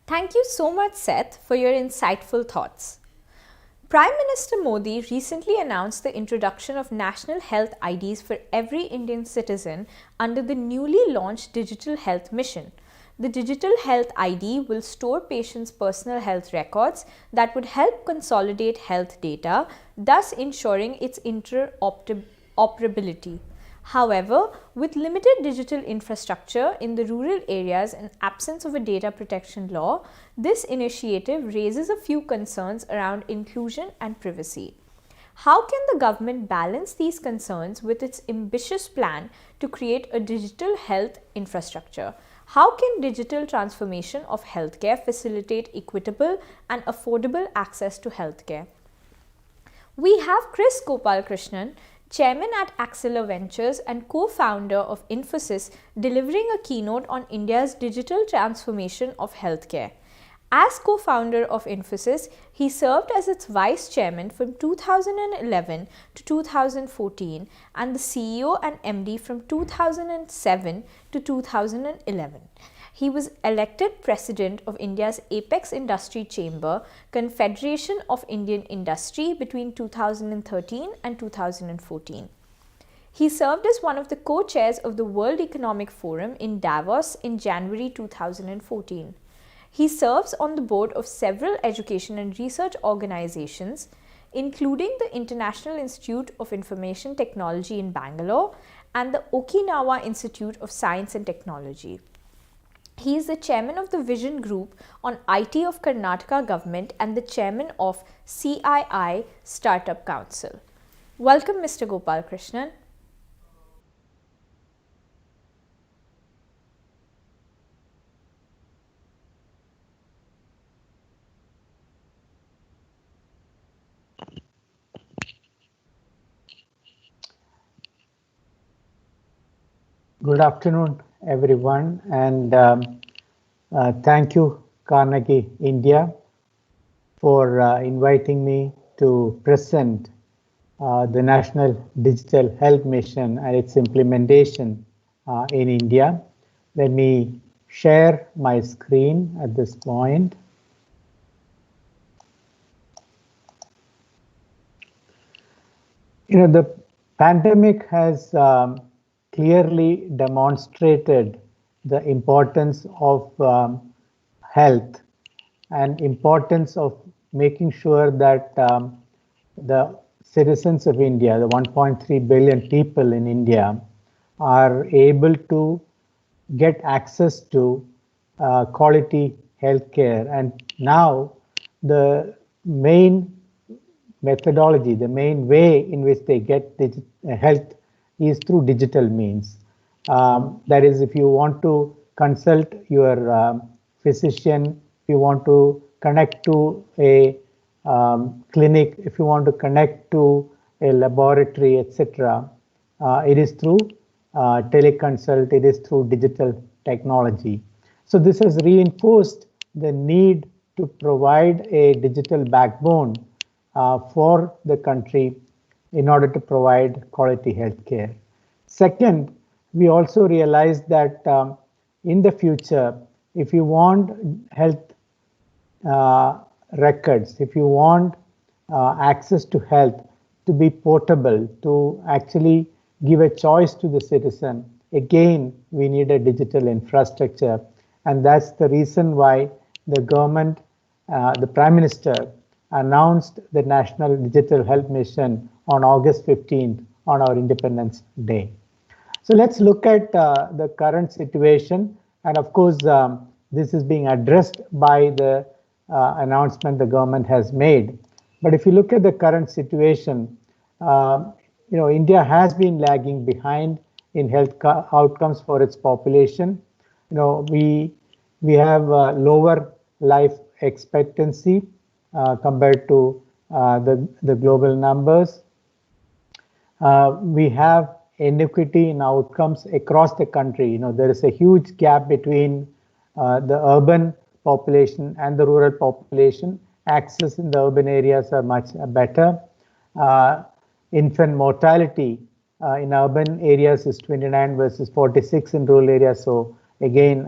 Thank you so much, Seth, for your insightful thoughts. Prime Minister Modi recently announced the introduction of national health IDs for every Indian citizen under the newly launched Digital Health Mission. The Digital Health ID will store patients' personal health records that would help consolidate health data, thus ensuring its interoperability. However, with limited digital infrastructure in the rural areas and absence of a data protection law, this initiative raises a few concerns around inclusion and privacy. How can the government balance these concerns with its ambitious plan to create a digital health infrastructure? How can digital transformation of healthcare facilitate equitable and affordable access to healthcare? We have Chris Gopalakrishnan, chairman at Axela Ventures and co-founder of Infosys, delivering a keynote on India's digital transformation of healthcare. As co-founder of Infosys, he served as its vice chairman from 2011 to 2014 and the CEO and MD from 2007 to 2011. He was elected president of India's Apex Industry Chamber, Confederation of Indian Industry between 2013 and 2014. He served as one of the co-chairs of the World Economic Forum in Davos in January 2014. He serves on the board of several education and research organizations, including the International Institute of Information Technology in Bangalore and the Okinawa Institute of Science and Technology. He is the chairman of the Vision Group on IT of Karnataka government and the chairman of CII Startup Council. Welcome, Mr. Gopalakrishnan. Good afternoon, everyone, and thank you, Carnegie India, for inviting me to present the National Digital Health Mission and its implementation in India. Let me share my screen at this point. The pandemic has clearly demonstrated the importance of health and importance of making sure that the citizens of India, the 1.3 billion people in India, are able to get access to quality healthcare. And now the main methodology, the main way in which they get health is through digital means. That is, if you want to consult your physician, if you want to connect to a clinic, if you want to connect to a laboratory, etc., it is through teleconsult, it is through digital technology. So this has reinforced the need to provide a digital backbone for the country in order to provide quality healthcare. Second, we also realized that in the future, if you want health records, if you want access to health to be portable, to actually give a choice to the citizen, again, we need a digital infrastructure. And that's the reason why the government, the Prime Minister, announced the National Digital Health Mission on August 15th on our Independence Day. So let's look at the current situation. And of course, this is being addressed by the announcement the government has made. But if you look at the current situation, India has been lagging behind in health outcomes for its population. We have lower life expectancy compared to the global numbers. We have inequity in outcomes across the country. There is a huge gap between the urban population and the rural population. Access in the urban areas are much better. Infant mortality in urban areas is 29 versus 46 in rural areas. So again,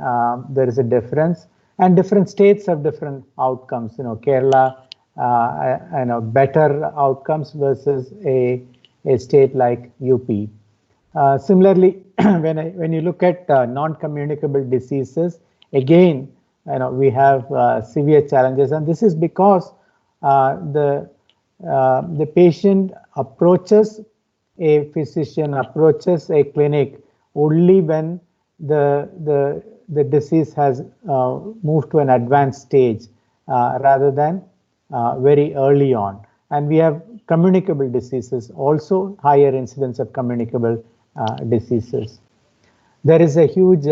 there is a difference. And different states have different outcomes. Kerala, better outcomes versus a state like UP. Similarly, when you look at non-communicable diseases, again, we have severe challenges, and this is because the patient approaches a physician, approaches a clinic only when the disease has moved to an advanced stage rather than very early on. And we have communicable diseases, also higher incidence of communicable diseases. There is a huge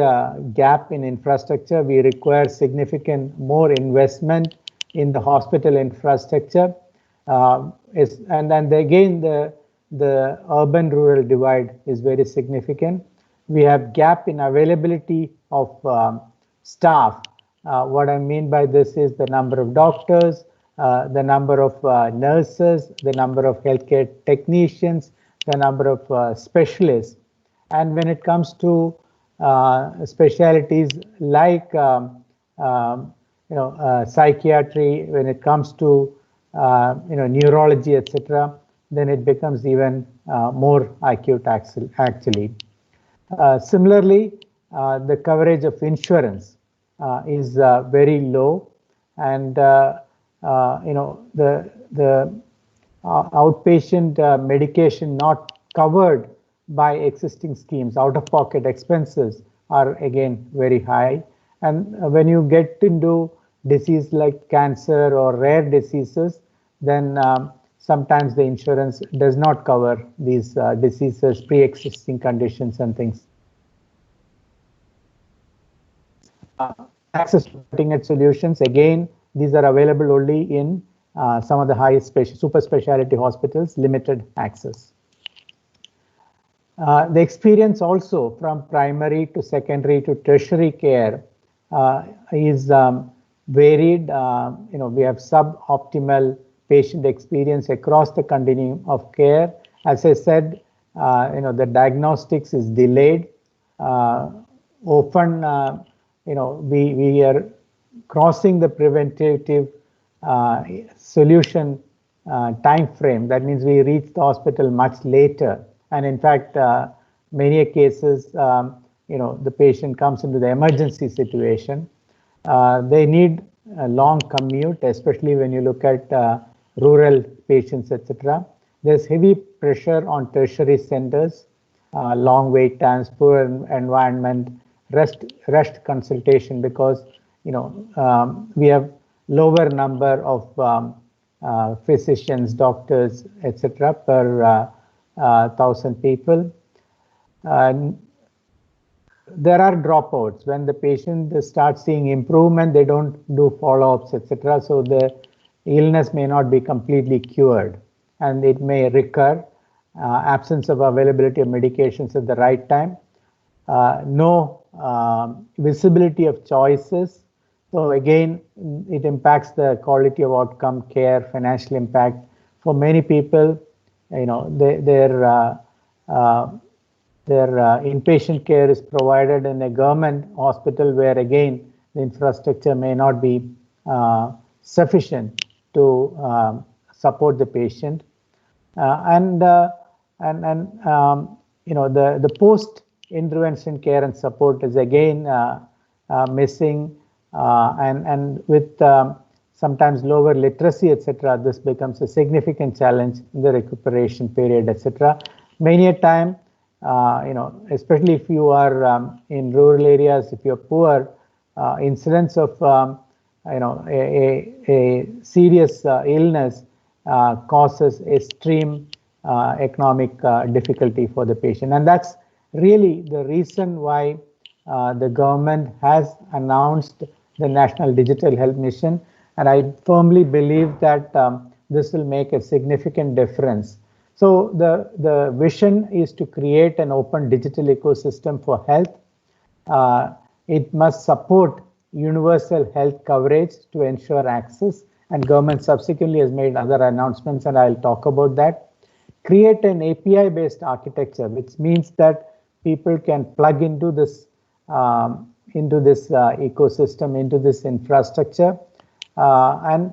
gap in infrastructure. We require significant more investment in the hospital infrastructure. And then again, the urban-rural divide is very significant. We have gap in availability of staff. What I mean by this is the number of doctors, the number of nurses, the number of healthcare technicians, the number of specialists. And when it comes to specialties like psychiatry, when it comes to neurology, etc., then it becomes even more acute actually. Similarly, the coverage of insurance is very low, and the outpatient medication not covered by existing schemes, out-of-pocket expenses are again very high. And when you get into disease like cancer or rare diseases, then sometimes the insurance does not cover these diseases, pre-existing conditions and things. Access to cutting-edge solutions, again, these are available only in some of the highest super specialty hospitals, limited access. The experience also from primary to secondary to tertiary care is varied. We have suboptimal patient experience across the continuum of care. As I said, the diagnostics is delayed. Often, we are crossing the preventative solution time frame. That means we reach the hospital much later. And in fact, many cases, the patient comes into the emergency situation. They need a long commute, especially when you look at rural patients, etc. There's heavy pressure on tertiary centers, long wait times, poor environment, rushed consultation, because we have lower number of physicians, doctors, etc. per 1,000 people. There are dropouts. When the patient starts seeing improvement, they don't do follow-ups, etc. So the illness may not be completely cured, and it may recur. Absence of availability of medications at the right time. No visibility of choices. So again, it impacts the quality of outcome care, financial impact. For many people, their inpatient care is provided in a government hospital where again the infrastructure may not be sufficient to support the patient, and the post intervention care and support is again missing, and with sometimes lower literacy, etc., this becomes a significant challenge in the recuperation period, etc. Many a time, especially if you are in rural areas, if you're poor, incidence of a serious illness causes extreme economic difficulty for the patient, and that's really the reason why the government has announced the National Digital Health Mission. And I firmly believe that this will make a significant difference. So the vision is to create an open digital ecosystem for health. It must support universal health coverage to ensure access, and government subsequently has made other announcements, and I'll talk about that. Create an API-based architecture, which means that people can plug into this into this ecosystem, into this infrastructure, and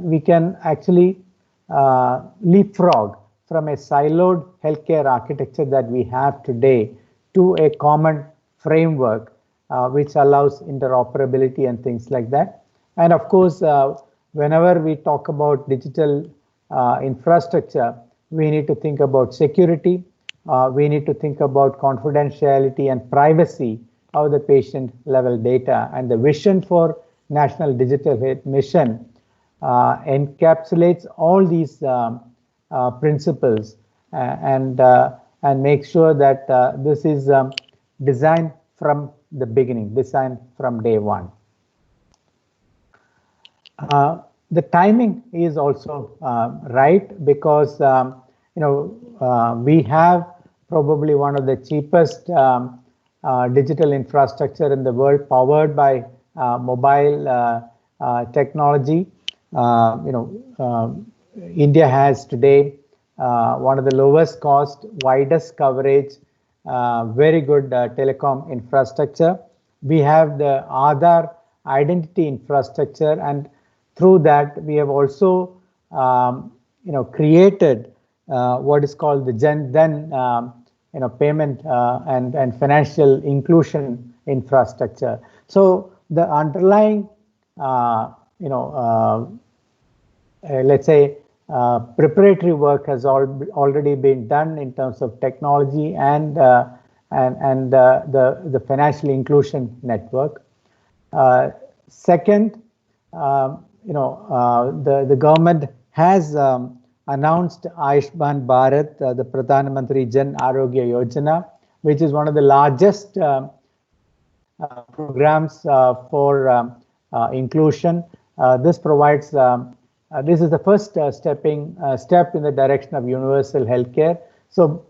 we can actually leapfrog from a siloed healthcare architecture that we have today to a common framework which allows interoperability and things like that. And of course, whenever we talk about digital infrastructure, we need to think about security, we need to think about confidentiality and privacy of the patient level data. And the vision for National Digital Health Mission encapsulates all these principles and make sure that this is designed from the beginning, designed from day one. The timing is also right, because we have probably one of the cheapest digital infrastructure in the world, powered by mobile technology. India has today one of the lowest cost, widest coverage, very good telecom infrastructure. We have the Aadhaar identity infrastructure, and through that we have also created what is called the Jan Dhan payment and financial inclusion infrastructure. So the underlying let's say preparatory work has already been done in terms of technology and the financial inclusion network. Second, the government has announced Ayushman Bharat, the Pradhan Mantri Jan Arogya Yojana, which is one of the largest programs for inclusion. This provides this is the first step in the direction of universal healthcare. So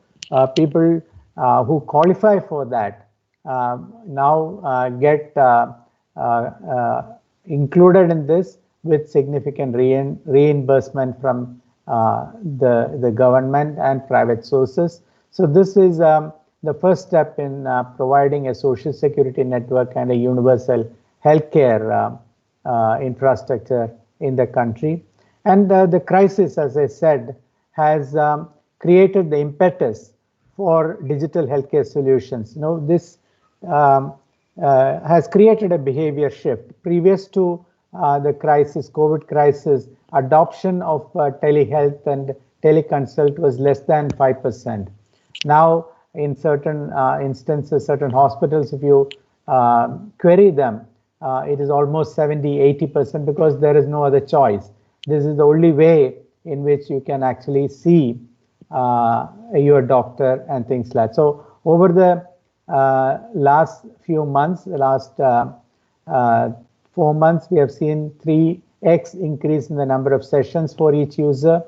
people who qualify for that now get included in this with significant reimbursement from the government and private sources. So this is the first step in providing a social security network and a universal healthcare infrastructure in the country. And the crisis, as I said, has created the impetus for digital healthcare solutions. This has created a behavior shift. Previous to the crisis, COVID crisis, adoption of telehealth and teleconsult was less than 5%. Now, in certain instances, certain hospitals, if you query them, it is almost 70–80% because there is no other choice. This is the only way in which you can actually see your doctor and things like that. So over the last few months, the last 4 months, we have seen 3x increase in the number of sessions for each user.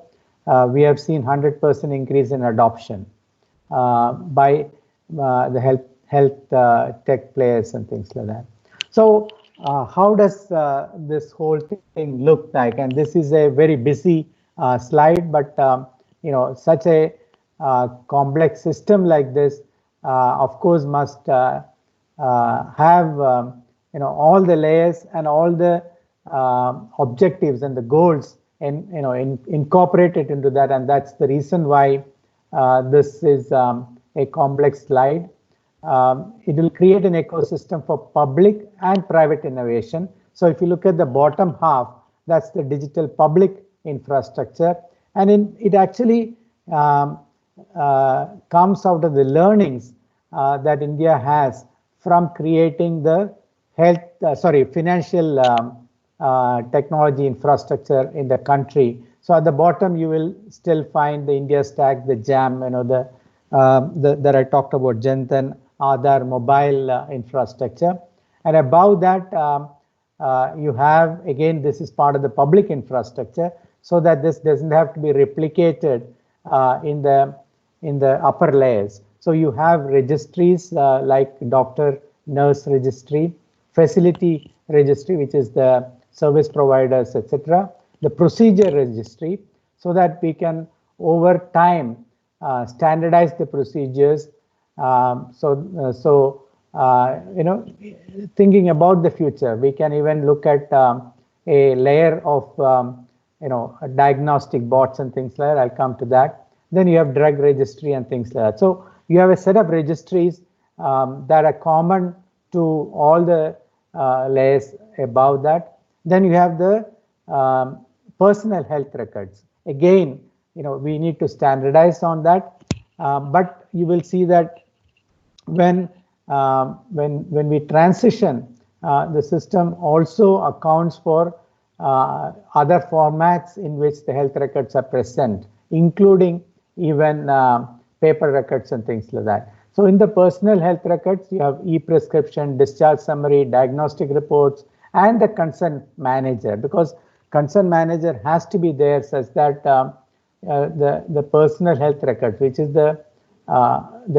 We have seen 100% increase in adoption by the health tech players and things like that. So how does this whole thing look like? And this is a very busy slide, but such a complex system like this, of course, must have all the layers and all the objectives and the goals incorporated into that, and that's the reason why this is a complex slide. It will create an ecosystem for public and private innovation. So if you look at the bottom half, that's the digital public infrastructure, and it actually comes out of the learnings that India has from creating the financial technology infrastructure in the country. So at the bottom, you will still find the India Stack, the JAM, that I talked about, Jan Dhan, Aadhaar, mobile infrastructure. And above that, you have, again, this is part of the public infrastructure, so that this doesn't have to be replicated in the upper layers. So you have registries like doctor, nurse registry, facility registry, which is the service providers, etc. The procedure registry, so that we can over time standardize the procedures. So thinking about the future, we can even look at a layer of diagnostic bots and things like that. I'll come to that. Then you have drug registry and things like that. So you have a set of registries that are common to all the layers above that. Then you have the personal health records. Again, we need to standardize on that, but you will see that when we transition, the system also accounts for other formats in which the health records are present, including even paper records and things like that. So in the personal health records, you have e-prescription, discharge summary, diagnostic reports, and the consent manager, because consent manager has to be there such that the personal health record, which is the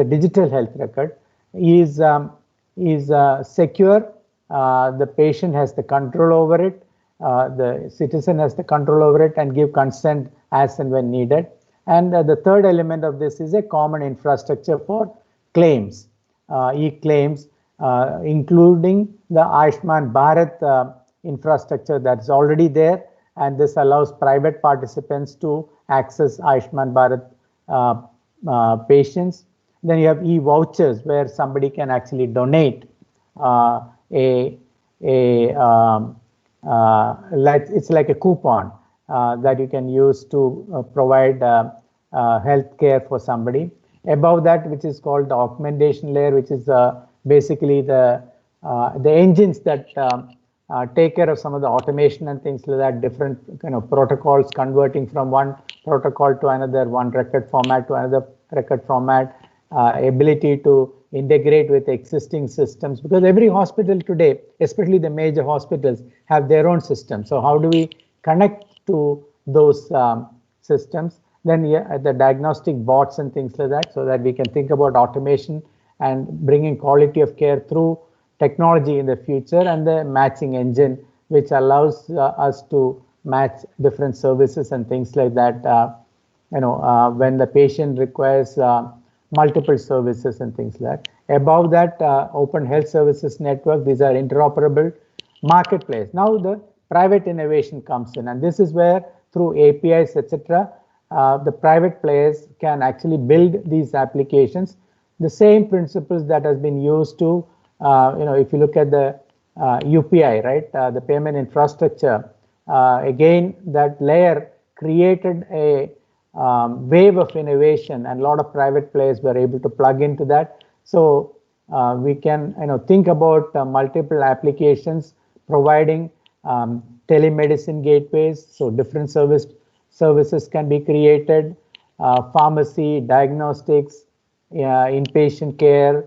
digital health record, is secure. The patient has the control over it. The citizen has the control over it and give consent as and when needed. And the third element of this is a common infrastructure for claims, e-claims, including the Ayushman Bharat infrastructure that's already there. And this allows private participants to access Ayushman Bharat patients. Then you have e-vouchers where somebody can actually donate it's like a coupon that you can use to provide health care for somebody. Above that, which is called the augmentation layer, which is basically the engines that take care of some of the automation and things like that, different protocols, converting from one protocol to another, one record format to another record format, ability to integrate with existing systems, because every hospital today, especially the major hospitals, have their own system. So how do we connect to those systems? Then the diagnostic bots and things like that, so that we can think about automation and bringing quality of care through technology in the future, and the matching engine, which allows us to match different services and things like that, when the patient requires multiple services and things like that. Above that, open health services network, these are interoperable marketplace. Now the private innovation comes in, and this is where through APIs, etc., the private players can actually build these applications. The same principles that has been used to, if you look at the UPI, right, the payment infrastructure, again, that layer created a wave of innovation, and a lot of private players were able to plug into that. So we can think about multiple applications providing telemedicine gateways, so different services can be created, pharmacy, diagnostics, inpatient care,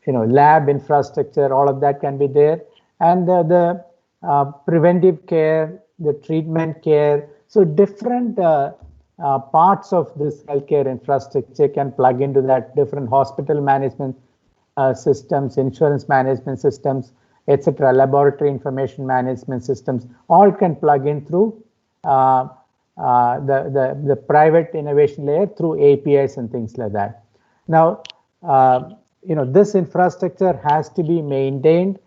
lab infrastructure, all of that can be there, and the preventive care, the treatment care. So different parts of this healthcare infrastructure can plug into that, different hospital management systems, insurance management systems, etc., laboratory information management systems, all can plug in through the private innovation layer through APIs and things like that. Now, this infrastructure has to be maintained.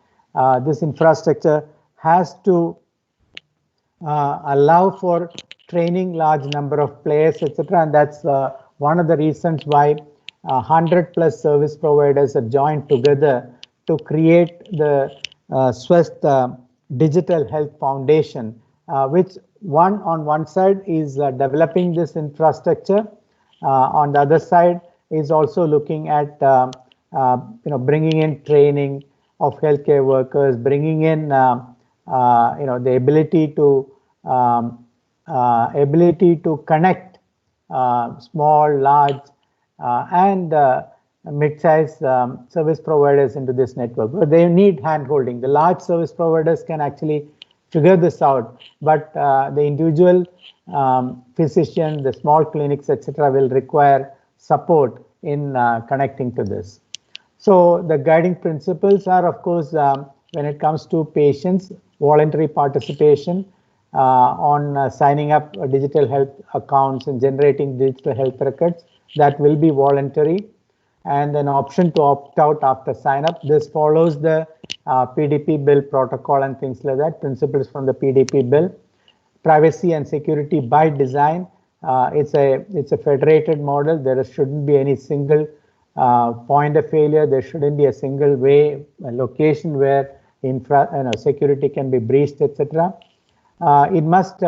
This infrastructure has to allow for training large number of players, etc. And that's one of the reasons why 100+ service providers have joined together to create the Swasth Digital Health Foundation, which on one side is developing this infrastructure, on the other side is also looking at bringing in training of healthcare workers, bringing in the ability to connect small, large, and mid-size service providers into this network. But they need hand-holding. The large service providers can actually figure this out, but the individual physician, the small clinics, etc., will require support in connecting to this. So the guiding principles are, of course, when it comes to patients, voluntary participation on signing up digital health accounts and generating digital health records, that will be voluntary. and an option to opt out after sign up. This follows the PDP bill protocol and things like that, principles from the PDP bill. Privacy and security by design. It's a federated model. There shouldn't be any single point of failure. There shouldn't be a single way, a location where security can be breached, etc. It must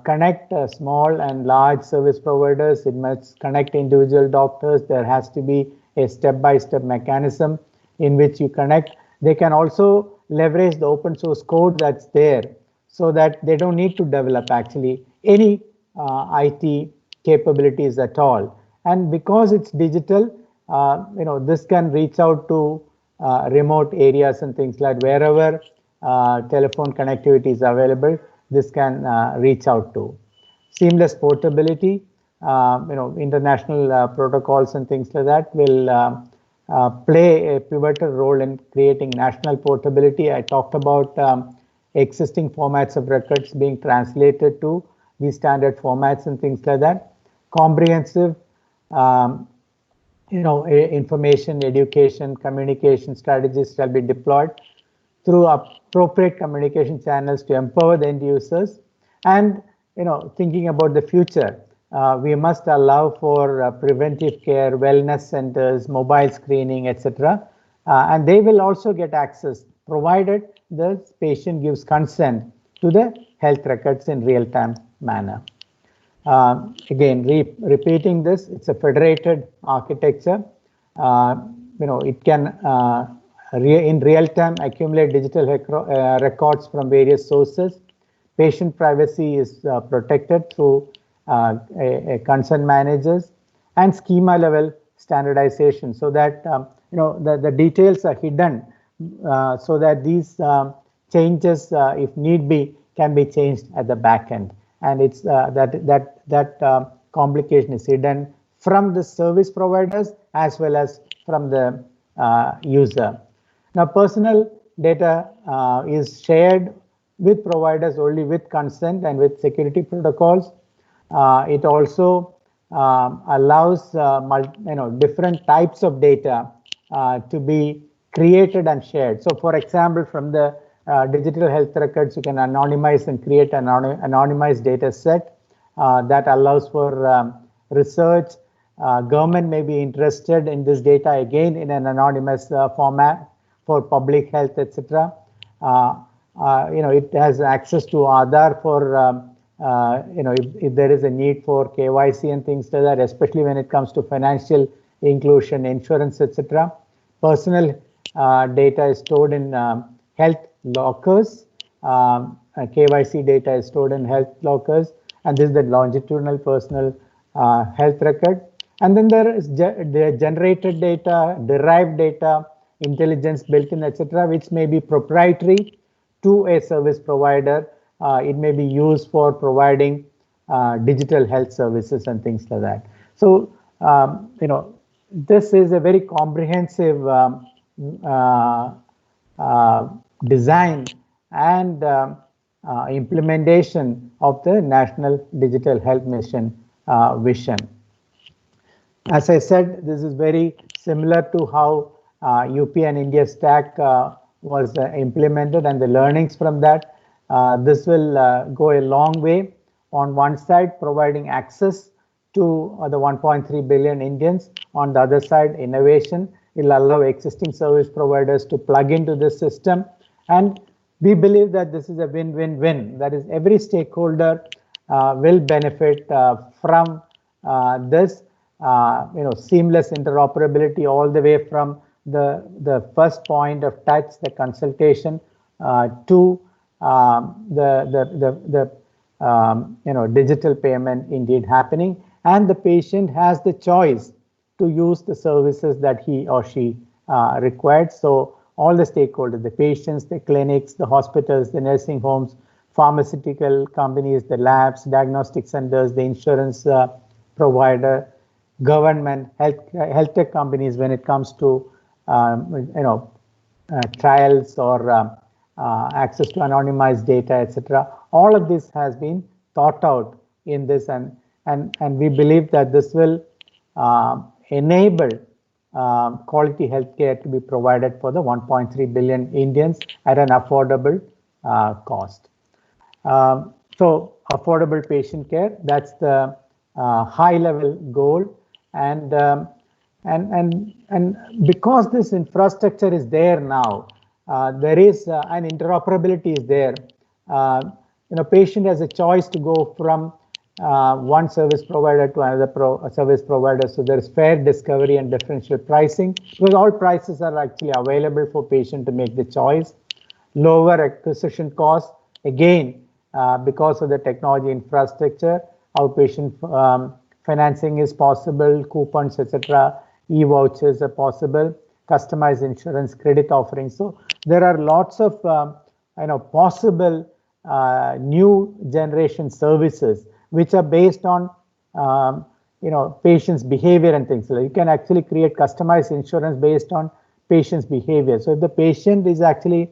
connect small and large service providers. It must connect individual doctors. There has to be a step-by-step mechanism in which you connect. They can also leverage the open source code that's there so that they don't need to develop actually any IT capabilities at all. And because it's digital, this can reach out to remote areas and things like wherever telephone connectivity is available, this can reach out to. Seamless portability, international protocols and things like that will play a pivotal role in creating national portability. I talked about existing formats of records being translated to these standard formats and things like that. Comprehensive, information, education, communication strategies shall be deployed through appropriate communication channels to empower the end users. And thinking about the future, we must allow for preventive care, wellness centers, mobile screening, etc. And they will also get access provided the patient gives consent to the health records in real-time manner. Again, repeating this, it's a federated architecture. It can in real time accumulate digital records from various sources. Patient privacy is protected through a consent managers and schema level standardization, so that the details are hidden, so that these changes, if need be, can be changed at the back end. And it's that complication is hidden from the service providers as well as from the user. Now, personal data is shared with providers only with consent and with security protocols. It also allows different types of data to be created and shared. So, for example, from the digital health records, you can anonymize and create an anonymized data set that allows for research. Government may be interested in this data again in an anonymous format for public health, etc. It has access to Aadhaar for if there is a need for KYC and things like that, especially when it comes to financial inclusion, insurance, etc. Personal data is stored in health lockers. KYC data is stored in health lockers, and this is the longitudinal personal health record. And then there is the generated data, derived data, intelligence built in, etc., which may be proprietary to a service provider. It may be used for providing digital health services and things like that. So, this is a very comprehensive design and implementation of the National Digital Health Mission vision. As I said, this is very similar to how UP and India Stack was implemented, and the learnings from that. This will go a long way. On one side, providing access to the 1.3 billion Indians. On the other side, innovation will allow existing service providers to plug into this system. And we believe that this is a win-win-win. That is, every stakeholder will benefit from this seamless interoperability all the way from the first point of touch, the consultation, to the digital payment indeed happening, and the patient has the choice to use the services that he or she required. So all the stakeholders, the patients, the clinics, the hospitals, the nursing homes, pharmaceutical companies, the labs, diagnostic centers, the insurance provider, government, health tech companies when it comes to trials or access to anonymized data, etc. All of this has been thought out in this, and we believe that this will enable quality healthcare to be provided for the 1.3 billion Indians at an affordable cost. So affordable patient care, that's the high level goal. And because this infrastructure is there now, there is an interoperability is there. Patient has a choice to go from one service provider to another service provider. So there is fair discovery and differential pricing, because all prices are actually available for patient to make the choice. Lower acquisition costs, again, because of the technology infrastructure, outpatient financing is possible, coupons, etc., e-vouchers are possible, customized insurance, credit offerings. So there are lots of possible new generation services which are based on patient's behavior and things. So you can actually create customized insurance based on patient's behavior. So if the patient is actually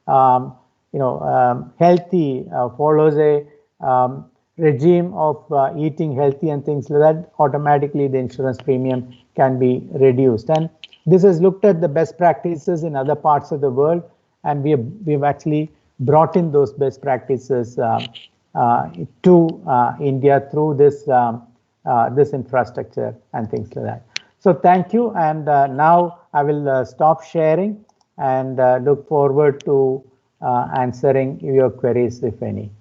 healthy, follows a regime of eating healthy and things like that, automatically the insurance premium can be reduced. And this has looked at the best practices in other parts of the world, and we've actually brought in those best practices to India through this this infrastructure and things like that. So thank you, and now I will stop sharing and look forward to answering your queries, if any.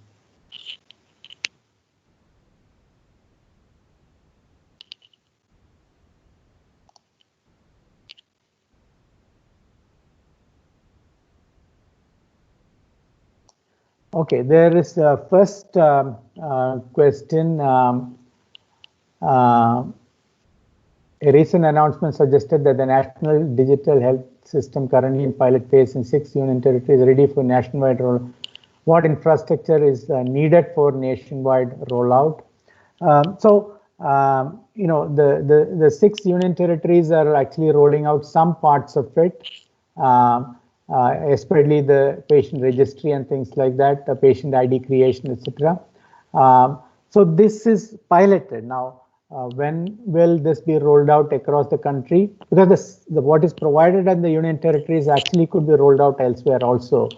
Okay, there is a first question. A recent announcement suggested that the National Digital Health System, currently in pilot phase in 6 union territories, is ready for nationwide rollout. What infrastructure is needed for nationwide rollout? The 6 union territories are actually rolling out some parts of it. Especially the patient registry and things like that, the patient ID creation, etc. So this is piloted now. When will this be rolled out across the country? Because what is provided at the union territories actually could be rolled out elsewhere also.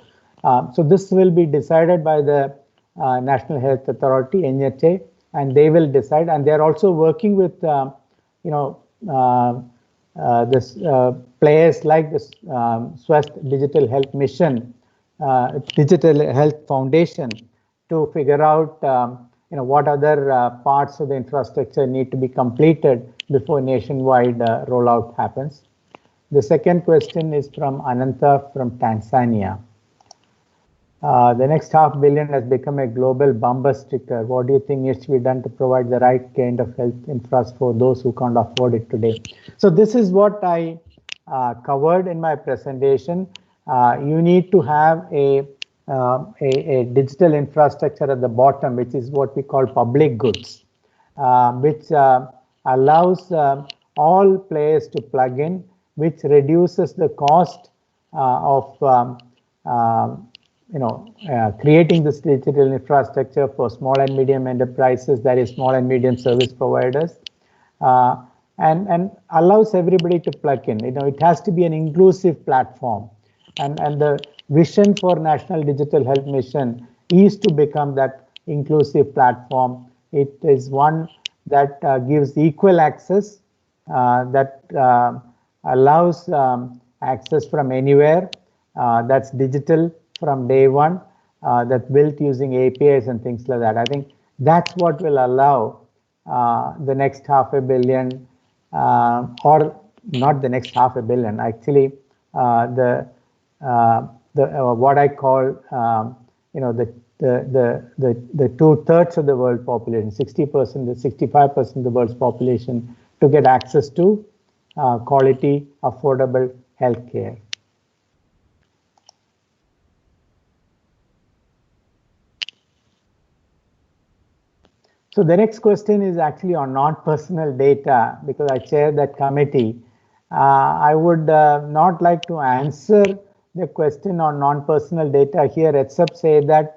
So this will be decided by the National Health Authority, NHA, and they will decide. And they are also working with players like the Swasth Digital Health Mission, Digital Health Foundation, to figure out what other parts of the infrastructure need to be completed before nationwide rollout happens. The second question is from Ananta from Tanzania. The next $500 million has become a global bumper sticker. What do you think needs to be done to provide the right kind of health infrastructure for those who can't afford it today? So this is what I covered in my presentation. You need to have a digital infrastructure at the bottom, which is what we call public goods, which allows all players to plug in, which reduces the cost of creating this digital infrastructure for small and medium enterprises, that is small and medium service providers, and allows everybody to plug in. It has to be an inclusive platform, and the vision for National Digital Health Mission is to become that inclusive platform. It is one that gives equal access, that allows access from anywhere, that's digital from day one, that's built using APIs and things like that. I think that's what will allow the next $500 million, or not the next $500 million, actually what I call the 2/3 of the world population, 60%, 65% of the world's population, to get access to quality, affordable healthcare. So the next question is actually on non-personal data, because I chair that committee. I would not like to answer the question on non-personal data here, except say that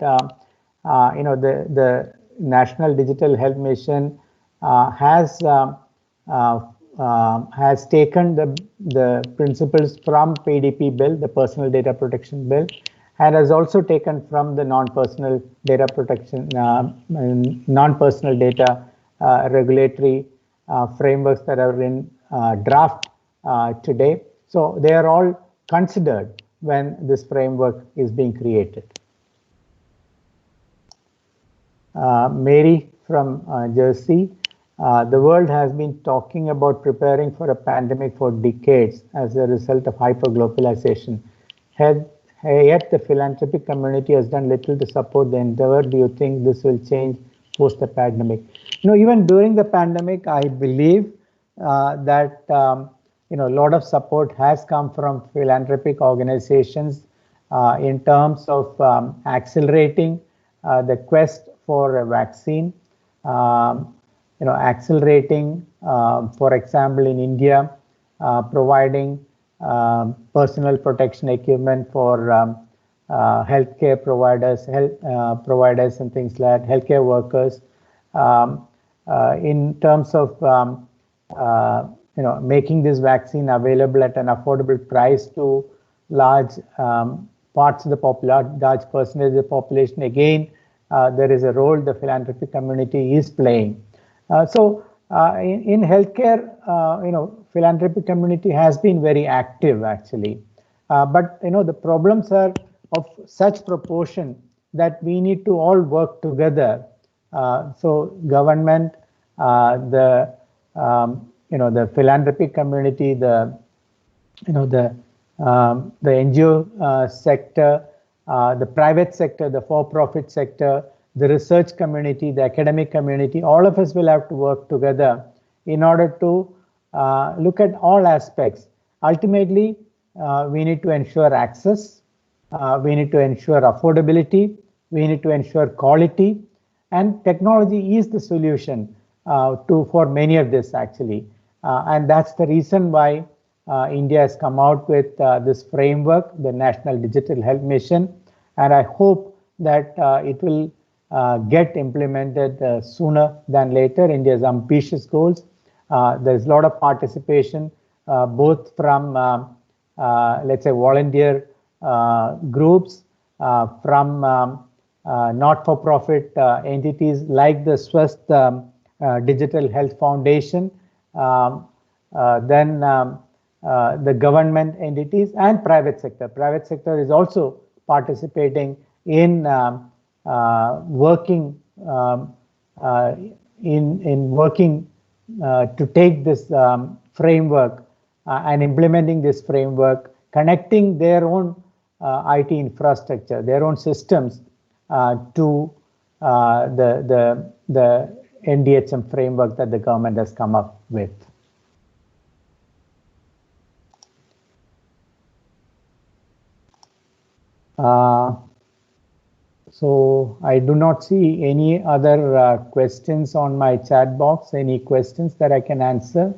the National Digital Health Mission has has taken the principles from PDP bill, the Personal Data Protection Bill, and has also taken from the non-personal data protection, non-personal data regulatory frameworks that are in draft today. So they are all considered when this framework is being created. Mary from Jersey. The world has been talking about preparing for a pandemic for decades as a result of hyperglobalization. Yet the philanthropic community has done little to support the endeavor. Do you think this will change post the pandemic? Even during the pandemic, I believe that a lot of support has come from philanthropic organizations in terms of accelerating the quest for a vaccine. Accelerating, for example, in India, providing personal protection equipment for healthcare providers, providers and things like healthcare workers. In terms of making this vaccine available at an affordable price to large parts of the population, large percentage of the population. Again, there is a role the philanthropic community is playing. In healthcare, philanthropic community has been very active actually, but the problems are of such proportion that we need to all work together. So government, the philanthropic community, the NGO sector, the private sector, the for-profit sector, the research community, the academic community, all of us will have to work together in order to look at all aspects. Ultimately, we need to ensure access, we need to ensure affordability, we need to ensure quality, and technology is the solution for many of this actually. And that's the reason why India has come out with this framework, the National Digital Health Mission, and I hope that it will get implemented sooner than later. India's ambitious goals. There's a lot of participation, both from, let's say, volunteer groups, from not-for-profit entities like the Swasth Digital Health Foundation, then the government entities and private sector. Private sector is also participating in working to take this framework and implementing this framework, connecting their own IT infrastructure, their own systems to the NDHM framework that the government has come up with. So I do not see any other questions on my chat box. Any questions that I can answer?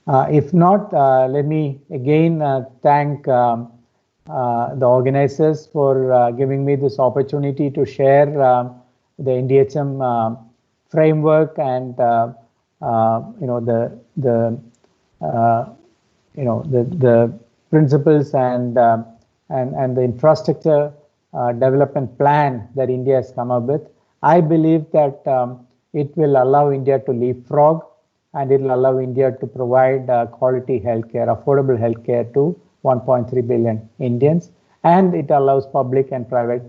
If not, let me again thank the organizers for giving me this opportunity to share the NDHM framework and the principles and the infrastructure development plan that India has come up with. I believe that it will allow India to leapfrog, and it will allow India to provide quality healthcare, affordable healthcare to 1.3 billion Indians, and it allows public and private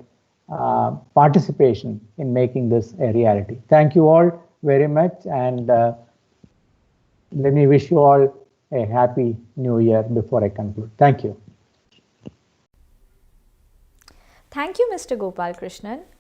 participation in making this a reality. Thank you all very much, and let me wish you all a happy new year before I conclude. Thank you. Thank you, Mr. Gopal Krishnan.